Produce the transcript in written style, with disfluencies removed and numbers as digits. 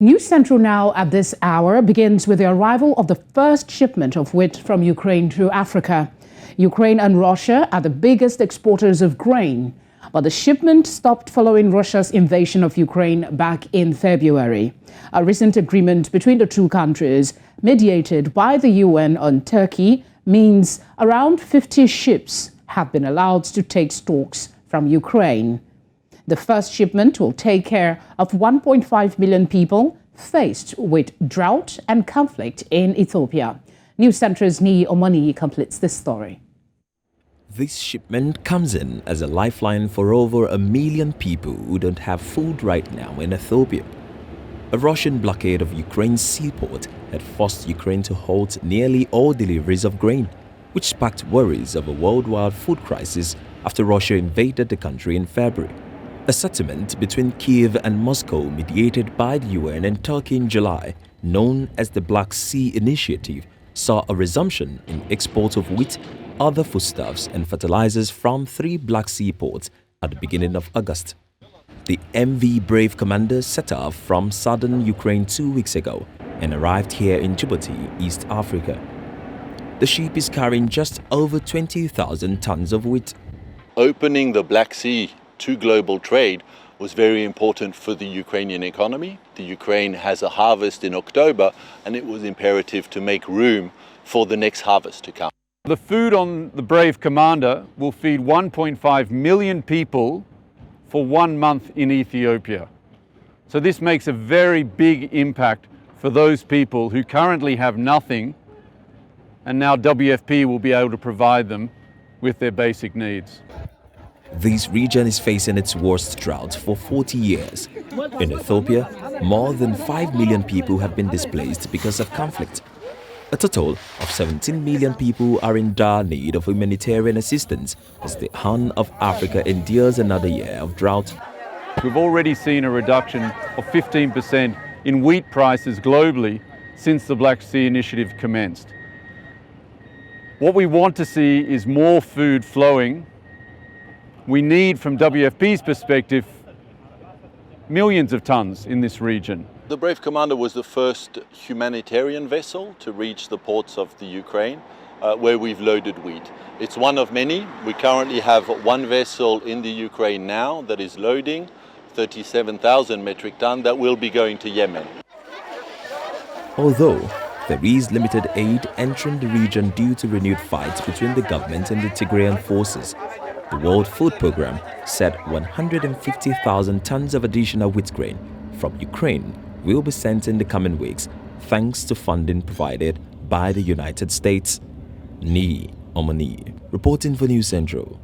News Central now at this hour begins with the arrival of the first shipment of wheat from Ukraine to Africa. Ukraine and Russia are the biggest exporters of grain, but the shipment stopped following Russia's invasion of Ukraine back in February. A recent agreement between the two countries, mediated by the UN on Turkey, means around 50 ships have been allowed to take stocks from Ukraine. The first shipment will take care of 1.5 million people faced with drought and conflict in Ethiopia. News Centre's Niyi Omoniyi completes this story. This shipment comes in as a lifeline for over 1 million people who don't have food right now in Ethiopia. A Russian blockade of Ukraine's seaport had forced Ukraine to halt nearly all deliveries of grain, which sparked worries of a worldwide food crisis after Russia invaded the country in February. A settlement between Kiev and Moscow, mediated by the UN and Turkey in July, known as the Black Sea Initiative, saw a resumption in exports of wheat, other foodstuffs and fertilizers from 3 Black Sea ports at the beginning of August. The MV Brave Commander set off from southern Ukraine 2 weeks ago and arrived here in Djibouti, East Africa. The ship is carrying just over 20,000 tons of wheat. Opening the Black Sea to global trade was very important for the Ukrainian economy. The Ukraine has a harvest in October, and it was imperative to make room for the next harvest to come. The food on the Brave Commander will feed 1.5 million people for 1 month in Ethiopia. So this makes a very big impact for those people who currently have nothing, and now WFP will be able to provide them with their basic needs. This region is facing its worst drought for 40 years. In Ethiopia, more than 5 million people have been displaced because of conflict. A total of 17 million people are in dire need of humanitarian assistance as the Horn of Africa endures another year of drought. We've already seen a reduction of 15% in wheat prices globally since the Black Sea Initiative commenced. What we want to see is more food flowing. We need, from WFP's perspective, millions of tons in this region. The Brave Commander was the first humanitarian vessel to reach the ports of the Ukraine where we've loaded wheat. It's one of many. We currently have 1 vessel in the Ukraine now that is loading 37,000 metric tons that will be going to Yemen. Although there is limited aid entering the region due to renewed fights between the government and the Tigrayan forces, the World Food Programme said 150,000 tons of additional wheat grain from Ukraine will be sent in the coming weeks thanks to funding provided by the United States. Niyi, Omoniyi, reporting for News Central.